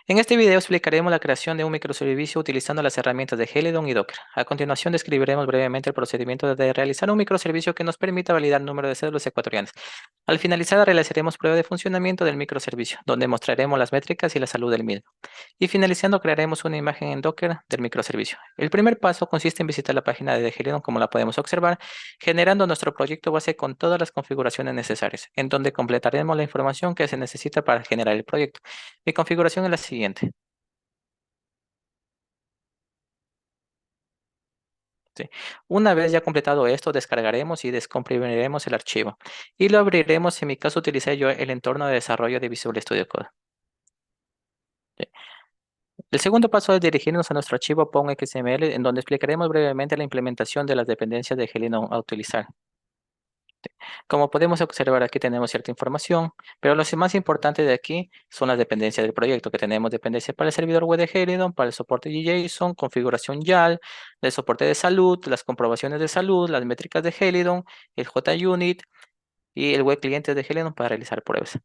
En este video explicaremos la creación de un microservicio utilizando las herramientas de Helidon y Docker. A continuación describiremos brevemente el procedimiento de realizar un microservicio que nos permita validar el número de cédulas ecuatorianas. Al finalizar realizaremos prueba de funcionamiento del microservicio, donde mostraremos las métricas y la salud del mismo. Y finalizando crearemos una imagen en Docker del microservicio. El primer paso consiste en visitar la página de Helidon, como la podemos observar, generando nuestro proyecto base con todas las configuraciones necesarias, en donde completaremos la información que se necesita para generar el proyecto. Mi configuración es la siguiente. ¿Sí? Una vez ya completado esto, descargaremos y descomprimiremos el archivo y lo abriremos. En mi caso, utilicé yo el entorno de desarrollo de Visual Studio Code. ¿Sí? El segundo paso es dirigirnos a nuestro archivo POM.xml, en donde explicaremos brevemente la implementación de las dependencias de Helidon a utilizar. Como podemos observar, aquí tenemos cierta información, pero lo más importante de aquí son las dependencias del proyecto, que tenemos dependencia para el servidor web de Helidon, para el soporte de JSON, configuración YAL, el soporte de salud, las comprobaciones de salud, las métricas de Helidon, el JUnit y el web cliente de Helidon para realizar pruebas.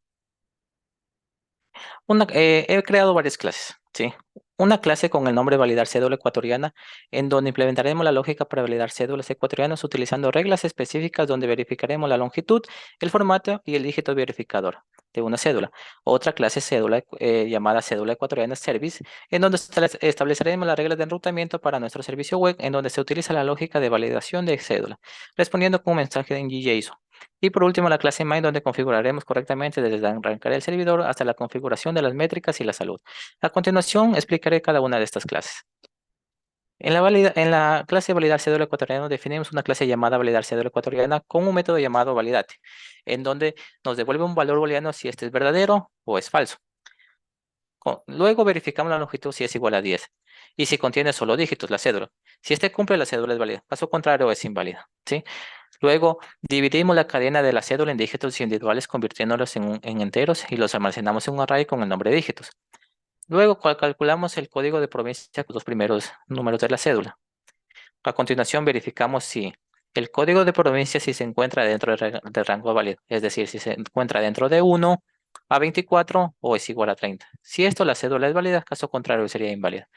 He creado varias clases, ¿sí? Una clase con el nombre validar cédula ecuatoriana, en donde implementaremos la lógica para validar cédulas ecuatorianas utilizando reglas específicas donde verificaremos la longitud, el formato y el dígito verificador de una cédula. Otra clase cédula llamada cédula ecuatoriana service, en donde estableceremos las reglas de enrutamiento para nuestro servicio web, en donde se utiliza la lógica de validación de cédula, respondiendo con un mensaje en JSON. Y por último, la clase main, donde configuraremos correctamente desde arrancar el servidor hasta la configuración de las métricas y la salud. A continuación, explicaré cada una de estas clases. En la clase validar cédula ecuatoriana definimos una clase llamada validar cédula ecuatoriana con un método llamado validate, en donde nos devuelve un valor booleano si este es verdadero o es falso. Luego verificamos la longitud si es igual a 10 y si contiene solo dígitos, la cédula. Si este cumple, la cédula es válida. Caso contrario, es inválida. ¿Sí? Luego, dividimos la cadena de la cédula en dígitos individuales, convirtiéndolos en enteros y los almacenamos en un array con el nombre de dígitos. Luego, calculamos el código de provincia con los primeros números de la cédula. A continuación, verificamos si el código de provincia si se encuentra dentro del rango válido, es decir, si se encuentra dentro de 1 a 24 o es igual a 30. Si esto, la cédula es válida, caso contrario, sería inválida.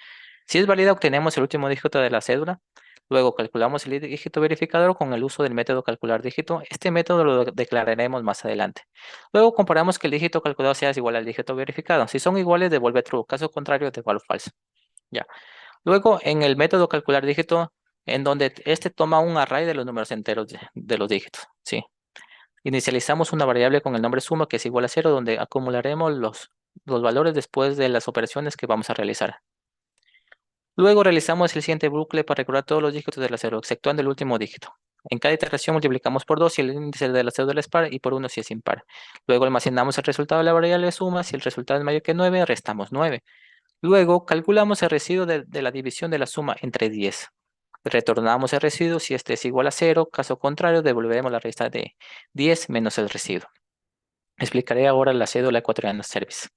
Si es válida, obtenemos el último dígito de la cédula. Luego calculamos el dígito verificador con el uso del método calcular dígito. Este método lo declararemos más adelante. Luego comparamos que el dígito calculado sea igual al dígito verificado. Si son iguales, devuelve true. Caso contrario, devuelve falso. Ya. Luego, en el método calcular dígito, en donde este toma un array de los números enteros de los dígitos. ¿Sí? Inicializamos una variable con el nombre suma que es igual a 0, donde acumularemos los valores después de las operaciones que vamos a realizar. Luego realizamos el siguiente bucle para recordar todos los dígitos de la cédula, exceptuando el último dígito. En cada iteración multiplicamos por 2 si el índice de la cédula es par y por 1 si es impar. Luego almacenamos el resultado de la variable suma. Si el resultado es mayor que 9, restamos 9. Luego calculamos el residuo de la división de la suma entre 10. Retornamos el residuo si este es igual a 0. Caso contrario, devolveremos la resta de 10 menos el residuo. Explicaré ahora la cédula ecuatoriana service.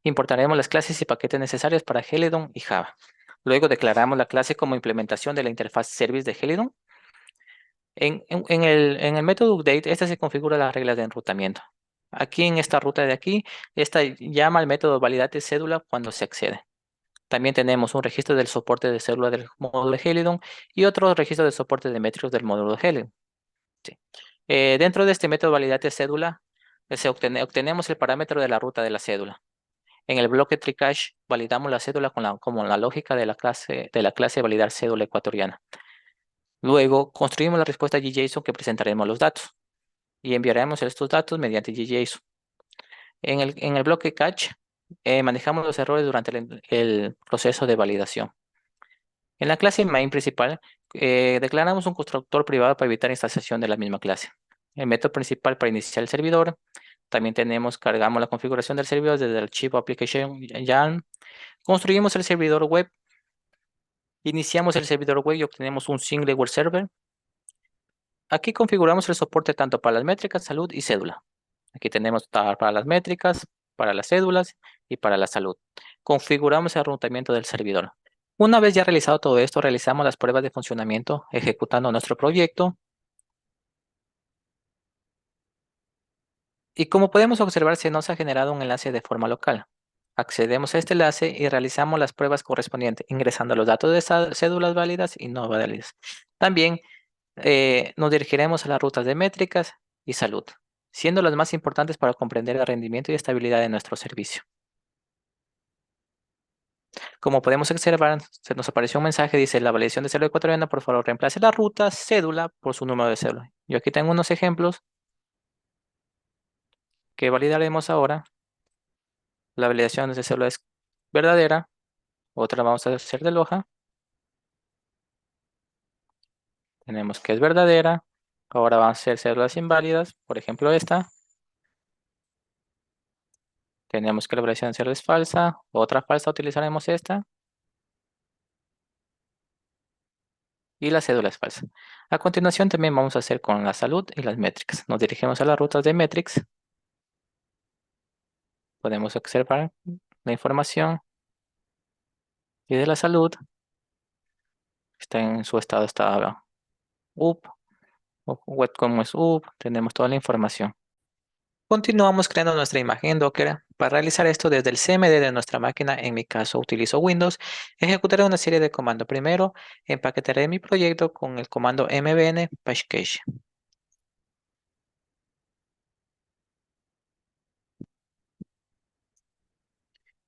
Importaremos las clases y paquetes necesarios para Helidon y Java. Luego declaramos la clase como implementación de la interfaz service de Helidon. En el método update, esta se configura las reglas de enrutamiento. Aquí en esta ruta de aquí, esta llama al método validate cédula cuando se accede. También tenemos un registro del soporte de célula del módulo de Helidon y otro registro de soporte de métricos del módulo de Helidon. Sí. Dentro de este método validate cédula, obtenemos el parámetro de la ruta de la cédula. En el bloque TreeCache validamos la cédula como la lógica de la clase validar cédula ecuatoriana. Luego construimos la respuesta JSON que presentaremos los datos y enviaremos estos datos mediante JSON. En el bloque catch manejamos los errores durante el proceso de validación. En la clase main principal declaramos un constructor privado para evitar instalación de la misma clase. El método principal para iniciar el servidor. También cargamos la configuración del servidor desde el archivo application YARN. Construimos el servidor web. Iniciamos el servidor web y obtenemos un single web server. Aquí configuramos el soporte tanto para las métricas, salud y cédula. Aquí tenemos para las métricas, para las cédulas y para la salud. Configuramos el enrutamiento del servidor. Una vez ya realizado todo esto, realizamos las pruebas de funcionamiento ejecutando nuestro proyecto. Y como podemos observar, se nos ha generado un enlace de forma local. Accedemos a este enlace y realizamos las pruebas correspondientes, ingresando los datos de cédulas válidas y no válidas. También nos dirigiremos a las rutas de métricas y salud, siendo las más importantes para comprender el rendimiento y estabilidad de nuestro servicio. Como podemos observar, se nos apareció un mensaje, dice, la validación de cédula ecuatoriana, por favor, reemplace la ruta cédula por su número de cédula. Yo aquí tengo unos ejemplos que validaremos ahora. La validación de cédula es verdadera, otra vamos a hacer de Loja. Tenemos que es verdadera. Ahora van a ser cédulas inválidas, por ejemplo esta. Tenemos que la validación de cédula es falsa, otra falsa utilizaremos esta. Y la cédula es falsa. A continuación también vamos a hacer con la salud y las métricas. Nos dirigimos a las rutas de métricas. Podemos observar la información y de la salud. Está en su estado, está UP, o web como es UP, tenemos toda la información. Continuamos creando nuestra imagen Docker. Para realizar esto desde el CMD de nuestra máquina, en mi caso utilizo Windows, ejecutaré una serie de comandos. Primero, empaquetaré mi proyecto con el comando mbn package.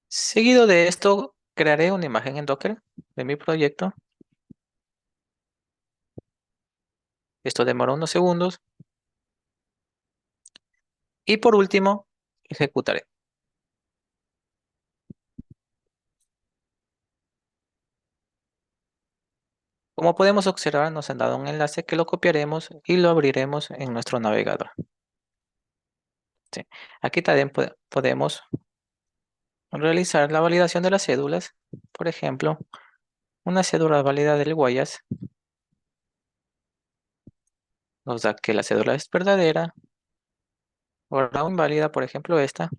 Seguido de esto, crearé una imagen en Docker de mi proyecto. Esto demora unos segundos. Y por último, ejecutaré. Como podemos observar, nos han dado un enlace que lo copiaremos y lo abriremos en nuestro navegador. Sí. Aquí también podemos realizar la validación de las cédulas. Por ejemplo, una cédula válida del Guayas nos da que la cédula es verdadera. Ahora inválida, por ejemplo, esta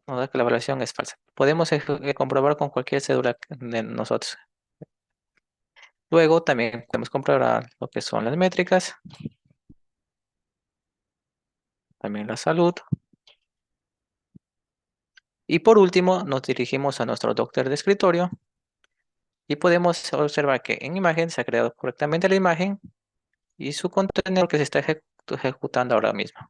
nos da que la validación es falsa. Podemos comprobar con cualquier cédula de nosotros. Luego también podemos comprobar lo que son las métricas, también la salud. Y por último, nos dirigimos a nuestro Docker de escritorio y podemos observar que en imagen se ha creado correctamente la imagen y su contenedor que se está ejecutando ahora mismo.